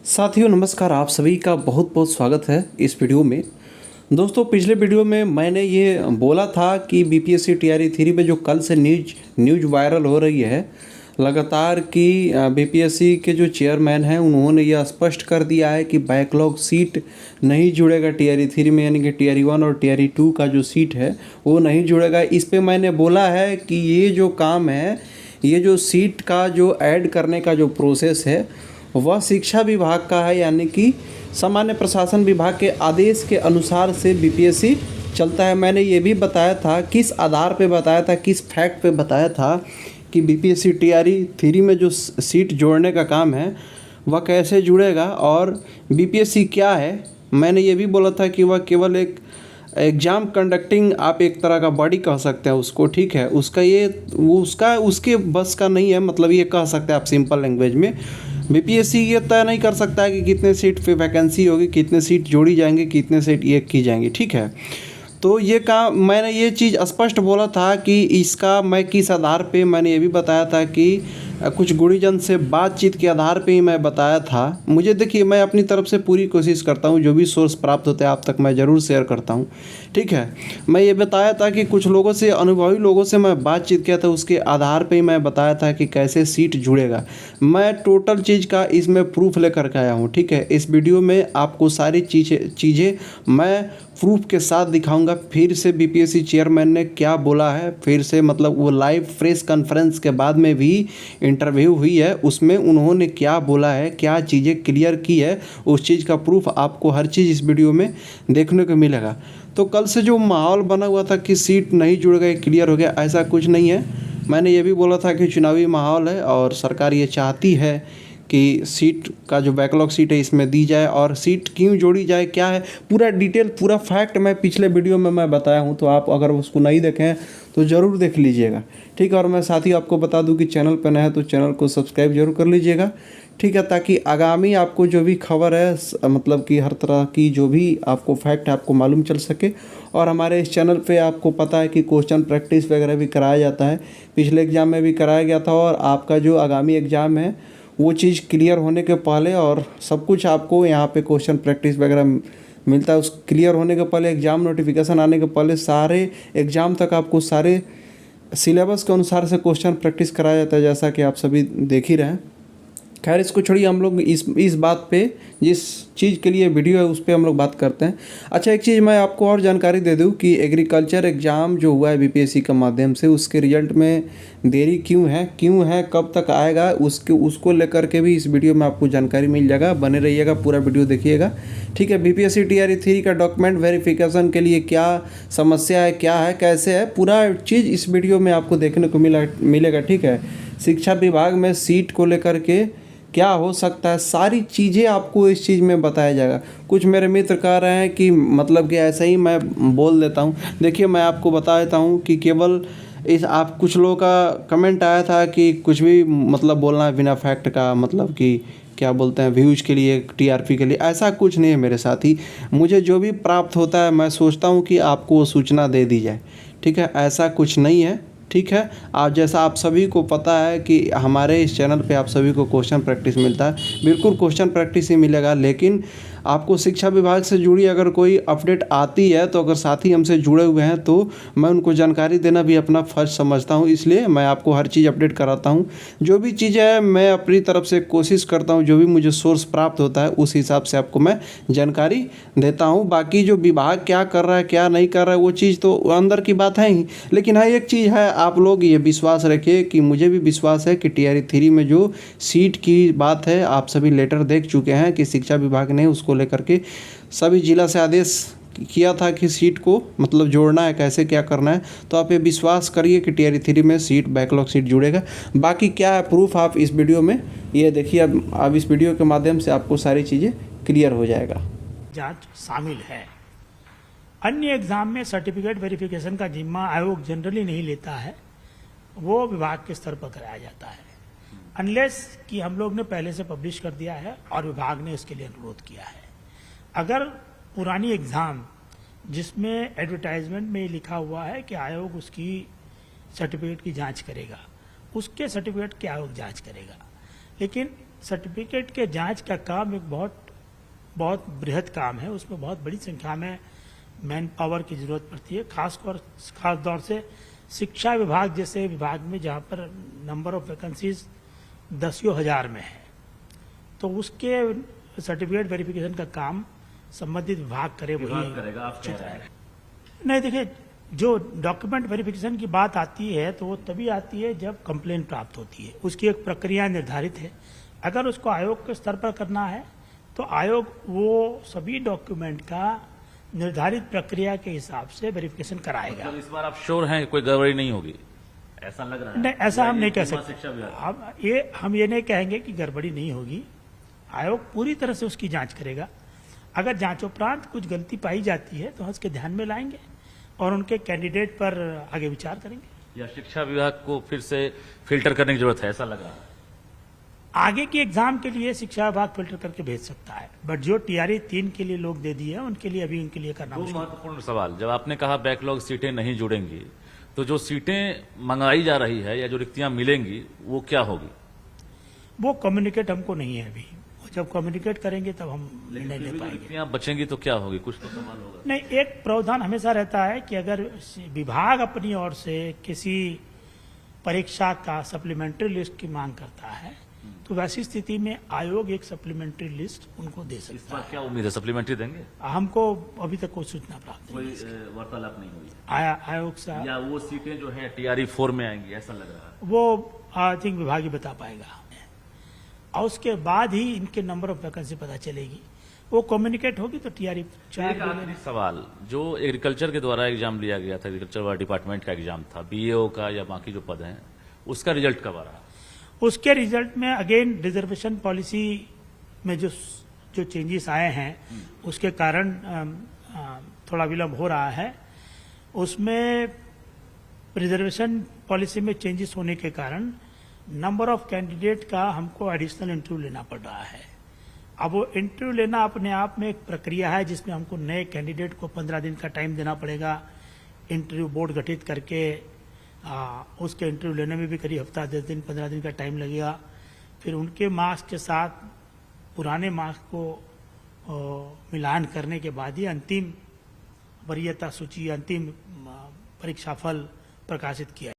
साथियों नमस्कार, आप सभी का बहुत बहुत स्वागत है इस वीडियो में। दोस्तों पिछले वीडियो में मैंने ये बोला था कि बीपीएससी टीआरई 3 में जो कल से न्यूज वायरल हो रही है लगातार कि बीपीएससी के जो चेयरमैन हैं उन्होंने यह स्पष्ट कर दिया है कि बैकलॉग सीट नहीं जुड़ेगा टीआरई 3 में, यानी कि टीआरई 1 और टीआरई 2 का जो सीट है वो नहीं जुड़ेगा। इस पे मैंने बोला है कि ये जो काम है, ये जो सीट का जो ऐड करने का जो प्रोसेस है वह शिक्षा विभाग का है, यानी कि सामान्य प्रशासन विभाग के आदेश के अनुसार से बीपीएससी चलता है। मैंने ये भी बताया था, किस आधार पे बताया था, किस फैक्ट पे बताया था कि बीपीएससी टीआरई 3 में जो सीट जोड़ने का काम है वह कैसे जुड़ेगा और बीपीएससी क्या है। मैंने ये भी बोला था कि वह केवल एक एग्ज़ाम कंडक्टिंग, आप एक तरह का बॉडी कह सकते हैं उसको, ठीक है। उसके बस का नहीं है, मतलब ये कह सकते हैं आप सिंपल लैंग्वेज में। बीपीएससी ये तय नहीं कर सकता है कि कितने सीट पे वैकेंसी होगी, कितने सीट जोड़ी जाएंगे, कितने सीट ये की जाएंगी, ठीक है। तो ये काम मैंने ये चीज़ स्पष्ट बोला था कि इसका मैं किस आधार पे, मैंने ये भी बताया था कि कुछ गुणीजन से बातचीत के आधार पे ही मैं बताया था। मुझे देखिए, मैं अपनी तरफ से पूरी कोशिश करता हूँ, जो भी सोर्स प्राप्त होते हैं आप तक मैं ज़रूर शेयर करता हूँ, ठीक है। मैं ये बताया था कि कुछ लोगों से, अनुभवी लोगों से मैं बातचीत किया था, उसके आधार पे ही मैं बताया था कि कैसे सीट जुड़ेगा। मैं टोटल चीज़ का इसमें प्रूफ लेकर के आया हूँ, ठीक है। इस वीडियो में आपको सारी चीज़ें मैं प्रूफ के साथ दिखाऊंगा। फिर से बीपीएससी चेयरमैन ने क्या बोला है, फिर से मतलब वो लाइव प्रेस कॉन्फ्रेंस के बाद में भी इंटरव्यू हुई है, उसमें उन्होंने क्या बोला है, क्या चीज़ें क्लियर की है, उस चीज़ का प्रूफ आपको हर चीज़ इस वीडियो में देखने को मिलेगा। तो कल से जो माहौल बना हुआ था कि सीट नहीं जुड़ गई, क्लियर हो गया, ऐसा कुछ नहीं है। मैंने ये भी बोला था कि चुनावी माहौल है और सरकार ये चाहती है कि सीट का जो बैकलॉग सीट है इसमें दी जाए, और सीट क्यों जोड़ी जाए, क्या है पूरा डिटेल, पूरा फैक्ट मैं पिछले वीडियो में मैं बताया हूं। तो आप अगर उसको नहीं देखें तो ज़रूर देख लीजिएगा, ठीक है। और मैं साथ ही आपको बता दूं कि चैनल पर नया है तो चैनल को सब्सक्राइब जरूर कर लीजिएगा, ठीक है, ताकि आगामी आपको जो भी खबर है, मतलब कि हर तरह की जो भी आपको फैक्ट है आपको मालूम चल सके। और हमारे इस चैनल पे आपको पता है कि क्वेश्चन प्रैक्टिस वगैरह भी कराया जाता है, पिछले एग्ज़ाम में भी कराया गया था, और आपका जो आगामी एग्ज़ाम है वो चीज़ क्लियर होने के पहले, और सब कुछ आपको यहाँ पे क्वेश्चन प्रैक्टिस वगैरह मिलता है। उस क्लियर होने के पहले, एग्ज़ाम नोटिफिकेशन आने के पहले सारे एग्ज़ाम तक आपको सारे सिलेबस के अनुसार से क्वेश्चन प्रैक्टिस कराया जाता है, जैसा कि आप सभी देख ही रहे हैं। खैर इसको छोड़िए, हम लोग इस बात पे, जिस चीज़ के लिए वीडियो है उस पर हम लोग बात करते हैं। अच्छा, एक चीज़ मैं आपको और जानकारी दे दूं कि एग्रीकल्चर एग्ज़ाम जो हुआ है बीपीएससी के माध्यम से, उसके रिजल्ट में देरी क्यों है, कब तक आएगा, उसको लेकर के भी इस वीडियो में आपको जानकारी मिल जाएगा। बने रहिएगा, पूरा वीडियो देखिएगा, ठीक है। बीपीएससी टीआरई 3 का डॉक्यूमेंट वेरिफिकेशन के लिए क्या समस्या है, क्या है, कैसे है, पूरा चीज़ इस वीडियो में आपको देखने को मिलेगा, ठीक है। शिक्षा विभाग में सीट को लेकर के क्या हो सकता है, सारी चीज़ें आपको इस चीज़ में बताया जाएगा। कुछ मेरे मित्र कह रहे हैं कि मतलब कि ऐसे ही मैं बोल देता हूँ। देखिए, मैं आपको बता देता हूँ कि केवल आप कुछ लोगों का कमेंट आया था कि कुछ भी मतलब बोलना है बिना फैक्ट का, मतलब कि क्या बोलते हैं, व्यूज़ के लिए, टीआरपी के लिए, ऐसा कुछ नहीं है मेरे साथी। मुझे जो भी प्राप्त होता है मैं सोचता हूँ कि आपको वो सूचना दे दी जाए, ठीक है। ऐसा कुछ नहीं है, ठीक है। आप जैसा आप सभी को पता है कि हमारे इस चैनल पे आप सभी को क्वेश्चन प्रैक्टिस मिलता है, बिल्कुल क्वेश्चन प्रैक्टिस ही मिलेगा। लेकिन आपको शिक्षा विभाग से जुड़ी अगर कोई अपडेट आती है तो अगर साथी हमसे जुड़े हुए हैं तो मैं उनको जानकारी देना भी अपना फ़र्ज समझता हूं, इसलिए मैं आपको हर चीज़ अपडेट कराता हूं। जो भी चीज़ें है मैं अपनी तरफ से कोशिश करता हूं, जो भी मुझे सोर्स प्राप्त होता है उस हिसाब से आपको मैं जानकारी देता हूँ। बाकी जो विभाग क्या कर रहा है, क्या नहीं कर रहा है, वो चीज़ तो अंदर की बात है ही। लेकिन हाँ, एक चीज़ है, आप लोग ये विश्वास रखिए कि मुझे भी विश्वास है कि टीआरई 3 में जो सीट की बात है, आप सभी लेटर देख चुके हैं कि शिक्षा विभाग ने उसको लेकर के सभी जिला से आदेश किया था कि सीट को मतलब जोड़ना है, कैसे क्या करना है। तो आप ये विश्वास करिए कि टीआरई 3 में सीट, बैकलॉग सीट जुड़ेगा। बाकी क्या है प्रूफ, आप इस वीडियो में ये देखिए। अब इस वीडियो के माध्यम से आपको सारी चीज़ें क्लियर हो जाएगा। जांच शामिल है। अन्य एग्जाम में सर्टिफिकेट वेरिफिकेशन का जिम्मा आयोग जनरली नहीं लेता है, वो विभाग के स्तर पर कराया जाता है, अनलेस कि हम लोग ने पहले से पब्लिश कर दिया है और विभाग ने इसके लिए अनुरोध किया है। अगर पुरानी एग्जाम जिसमें एडवर्टाइजमेंट में लिखा हुआ है कि आयोग उसकी सर्टिफिकेट की जांच करेगा, उसके सर्टिफिकेट की आयोग जांच करेगा, लेकिन सर्टिफिकेट के जांच का काम एक बहुत बृहद काम है। उसमें बहुत बड़ी संख्या में मैन पावर की जरूरत पड़ती है, खास तौर से शिक्षा विभाग जैसे विभाग में जहाँ पर नंबर ऑफ वैकेंसीज दसियों हजार में है, तो उसके सर्टिफिकेट वेरिफिकेशन का काम संबंधित विभाग करे, वही करेगा, आप कह रहे हैं। नहीं, देखिए, जो डॉक्यूमेंट वेरिफिकेशन की बात आती है तो वो तभी आती है जब कंप्लेन प्राप्त होती है। उसकी एक प्रक्रिया निर्धारित है। अगर उसको आयोग के स्तर पर करना है तो आयोग वो सभी डॉक्यूमेंट का निर्धारित प्रक्रिया के हिसाब से वेरिफिकेशन कराएगा। मतलब इस बार आप श्योर हैं कोई गड़बड़ी नहीं होगी, ऐसा लग रहा है? नहीं, ऐसा हम नहीं कह शिक्षा सकते। विभाग हम ये नहीं कहेंगे कि गड़बड़ी नहीं होगी। आयोग पूरी तरह से उसकी जांच करेगा। अगर जांचोपरांत कुछ गलती पाई जाती है तो हम उसके ध्यान में लाएंगे और उनके कैंडिडेट पर आगे विचार करेंगे। या शिक्षा विभाग को फिर से फिल्टर करने की जरूरत है, ऐसा लग रहा है? आगे की एग्जाम के लिए शिक्षा विभाग फिल्टर करके भेज सकता है, बट जो टीआरई 3 के लिए लोग दे दिए उनके लिए अभी उनके लिए करना दो मुश्किल है। महत्वपूर्ण सवाल, जब आपने कहा बैकलॉग सीटें नहीं जुड़ेंगी, तो जो सीटें मंगाई जा रही है या जो रिक्तियां मिलेंगी वो क्या होगी? वो कम्युनिकेट हमको नहीं है अभी। जब कम्युनिकेट करेंगे तब हम निर्णय ले पाएंगे। रिक्तियां बचेंगी तो क्या होगी, कुछ तो सवाल होगा। नहीं, एक प्रावधान हमेशा रहता है कि अगर विभाग अपनी ओर से किसी परीक्षा का सप्लीमेंट्री लिस्ट की मांग करता है तो वैसी स्थिति में आयोग एक सप्लीमेंट्री लिस्ट उनको दे इस सकता बार है। क्या उम्मीद है, सप्लीमेंट्री देंगे? हमको अभी तक कोई सूचना प्राप्त कोई नहीं है। वार्तालाप नहीं हुई आयोग से या वो सीटें जो है टीआरई 4 में आएंगी, ऐसा लग रहा है? वो आई थिंक विभाग ही बता पाएगा और उसके बाद ही इनके नंबर ऑफ वैकेंसी पता चलेगी। वो कम्युनिकेट होगी तो टीआरई एक 4 आखिरी सवाल, जो एग्रीकल्चर के द्वारा एग्जाम लिया गया था, एग्रीकल्चर डिपार्टमेंट का एग्जाम था, बीएओ का या बाकी जो पद हैं, उसका रिजल्ट कब आ रहा? उसके रिजल्ट में अगेन रिजर्वेशन पॉलिसी में जो चेंजेस आए हैं उसके कारण थोड़ा विलंब हो रहा है। उसमें रिजर्वेशन पॉलिसी में चेंजेस होने के कारण नंबर ऑफ कैंडिडेट का हमको एडिशनल इंटरव्यू लेना पड़ रहा है। अब वो इंटरव्यू लेना अपने आप में एक प्रक्रिया है जिसमें हमको नए कैंडिडेट को 15 दिन का टाइम देना पड़ेगा। इंटरव्यू बोर्ड गठित करके उसके इंटरव्यू लेने में भी करीब हफ्ता 10 दिन 15 दिन का टाइम लगेगा। फिर उनके मार्क्स के साथ पुराने मार्क्स को मिलान करने के बाद ही अंतिम वरीयता सूची, अंतिम परीक्षाफल प्रकाशित किया